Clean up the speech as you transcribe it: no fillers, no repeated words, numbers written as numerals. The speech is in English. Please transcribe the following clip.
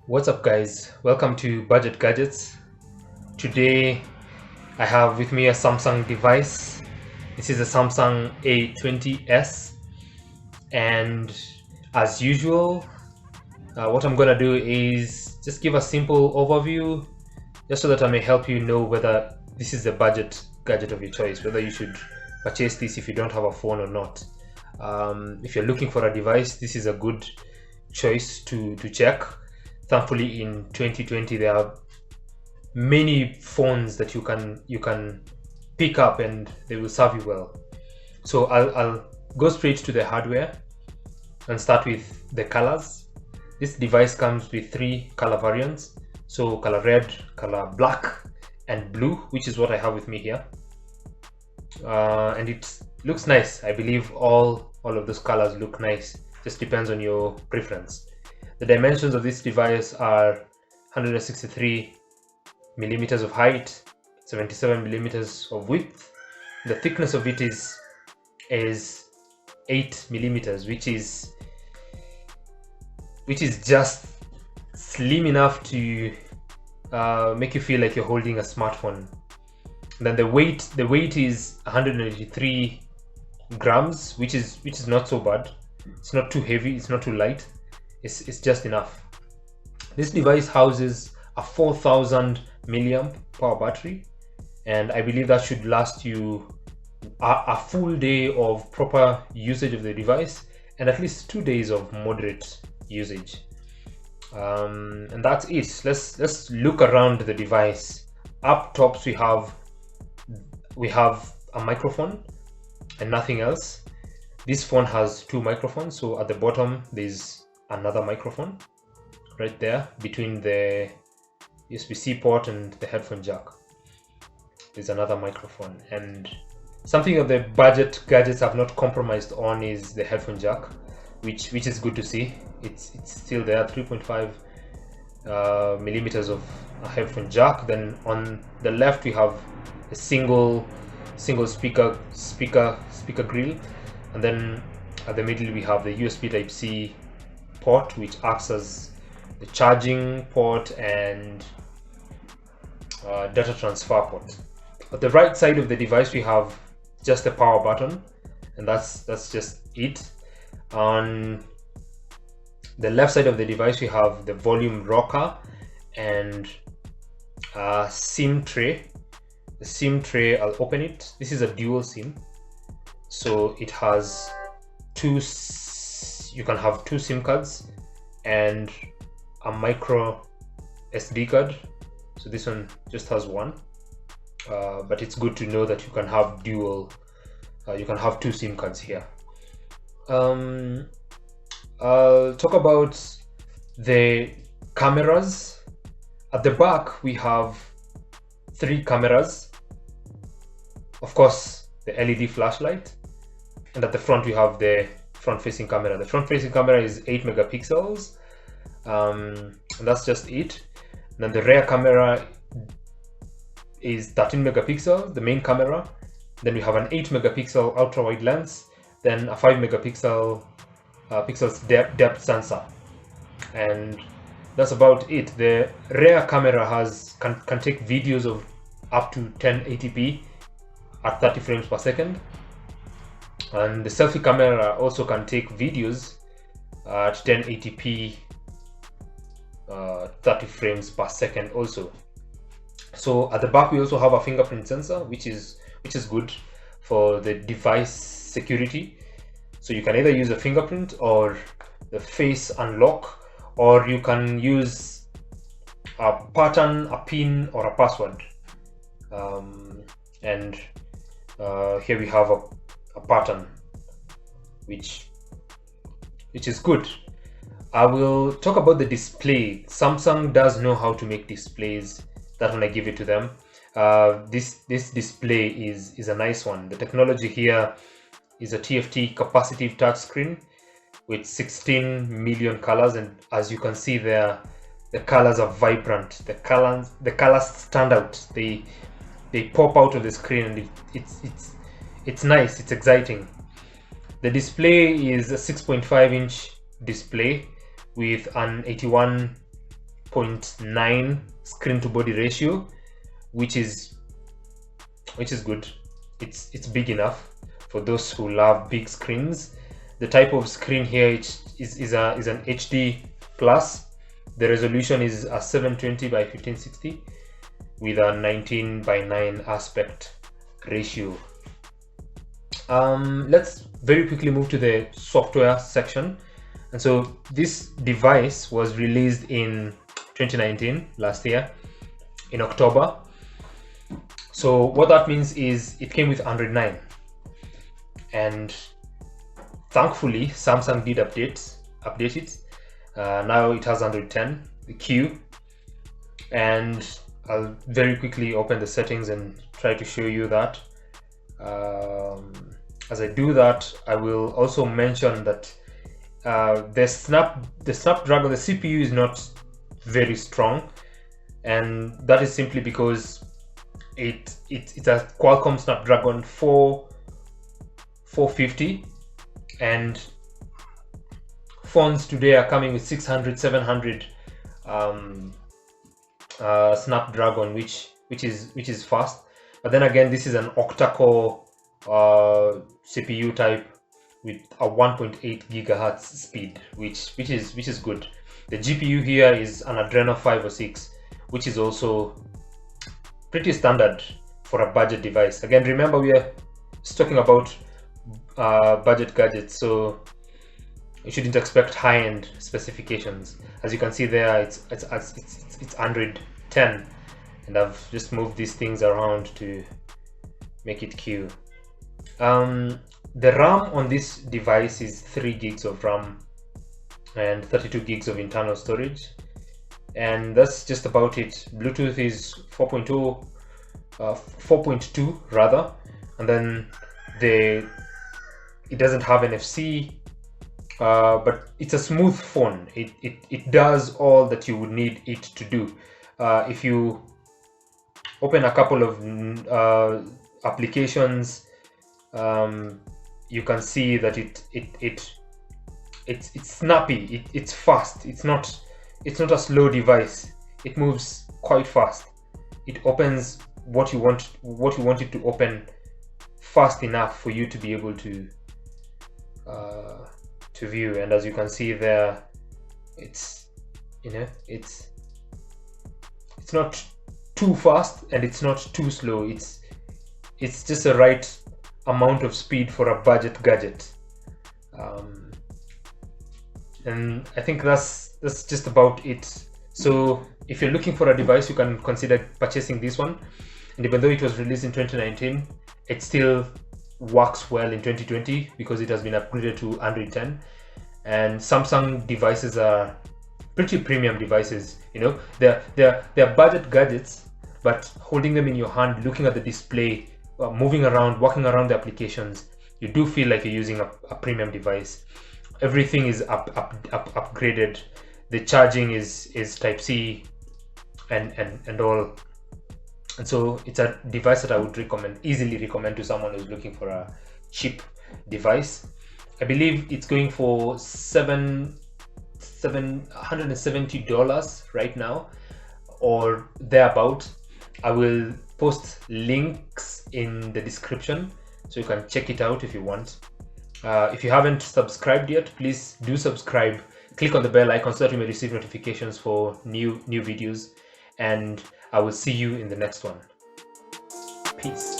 What's up guys, welcome to Budget Gadgets. Today I have with me a Samsung device. This is a Samsung A20s, and as usual what I'm gonna do is just give a simple overview just so that I may help you know whether this is the budget gadget of your choice, whether you should purchase this if you don't have a phone or not. If you're looking for a device, this is a good choice to check. Thankfully, in 2020 there are many phones that you can pick up and they will serve you well. So I'll go straight to the hardware and start with the colors. This device comes with 3 color variants, so color red, color black, and blue, which is what I have with me here. And it looks nice. I believe all of those colors look nice, just depends on your preference. The dimensions of this device are 163 millimeters of height, 77 millimeters of width. The thickness of it is 8 millimeters, which is just slim enough to make you feel like you're holding a smartphone. And then the weight is 183 grams, which is not so bad. It's not too heavy, it's not too light. It's just enough. This device houses a 4000 milliamp power battery, and I believe that should last you a full day of proper usage of the device and at least 2 days of moderate usage. And that's it. Let's look around the device. Up tops we have a microphone and nothing else. This phone has 2 microphones, so at the bottom there's another microphone right there between the USB-C port and the headphone jack. There's another microphone, and something of the budget gadgets have not compromised on is the headphone jack, which is good to see. It's still there, 3.5 millimeters of a headphone jack. Then on the left we have a single speaker grill, and then at the middle we have the USB Type-C port, which acts as the charging port and data transfer port. At the right side of the device we have just the power button, and that's just it. On the left side of the device we have the volume rocker and a SIM tray. The SIM tray, I'll open it. This is a dual SIM, so it has you can have 2 SIM cards and a micro SD card. So this one just has one, but it's good to know that you can have dual. You can have 2 SIM cards here. I'll talk about the cameras. At the back we have 3 cameras. Of course, the LED flashlight, and at the front we have the front-facing camera. The front-facing camera is 8 megapixels, and that's just it. And then the rear camera is 13 megapixels, the main camera. Then we have an 8 megapixel ultra-wide lens, then a 5 megapixel pixels depth sensor, and that's about it. The rear camera can take videos of up to 1080p at 30 frames per second. And the selfie camera also can take videos at 1080p 30 frames per second also. So at the back we also have a fingerprint sensor, which is good for the device security. So you can either use a fingerprint or the face unlock, or you can use a pattern, a pin, or a password. And here we have a pattern, which is good. I will talk about the display. Samsung does know how to make displays. That one I give it to them. This display is a nice one. The technology here is a TFT capacitive touchscreen with 16 million colors, and as you can see there, the colors are vibrant. The colors stand out. They pop out of the screen, and it's nice. It's exciting. The display is a 6.5-inch display with an 81 8.9 screen to body ratio, which is good. It's big enough for those who love big screens. The type of screen here is an HD plus. The resolution is a 720 by 1560 with a 19:9 aspect ratio. Let's very quickly move to the software section. And so this device was released in 2019, last year, in October. So what that means is it came with Android 9, and thankfully Samsung did update it. Now it has Android 10, the Q, and I'll very quickly open the settings and try to show you that. As I do that, I will also mention that the Snapdragon, the CPU is not very strong, and that is simply because it's a Qualcomm Snapdragon 450, and phones today are coming with 600, 700 Snapdragon, which is fast. But then again, this is an octa-core CPU type with a 1.8 gigahertz speed, which is good. The GPU here is an Adreno 506, which is also pretty standard for a budget device. Again, remember, we are talking about budget gadgets, so you shouldn't expect high-end specifications. As you can see there, it's Android 10, and I've just moved these things around to make it cute. The RAM on this device is 3 gigs of RAM and 32 gigs of internal storage, and that's just about it. Bluetooth is 4.2 rather, and then it doesn't have NFC, but it's a smooth phone. It does all that you would need it to do. If you open a couple of applications, you can see that it's snappy, it's fast. It's not a slow device. It moves quite fast. It opens what you want it to open fast enough for you to be able to view. And as you can see there, it's not too fast and it's not too slow. It's just the right amount of speed for a budget gadget, and I think that's just about it. So if you're looking for a device, you can consider purchasing this one. And even though it was released in 2019, it still works well in 2020 because it has been upgraded to Android 10. And Samsung devices are pretty premium devices. They're budget gadgets, but holding them in your hand, looking at the display, moving around, walking around the applications, you do feel like you're using a premium device. Everything is upgraded. The charging is Type C and all. And so it's a device that I would easily recommend to someone who's looking for a cheap device. I believe it's going for $770 right now, or thereabout. I will post links in the description so you can check it out if you want. If you haven't subscribed yet, please do subscribe. Click on the bell icon so that you may receive notifications for new videos, and I will see you in the next one. Peace.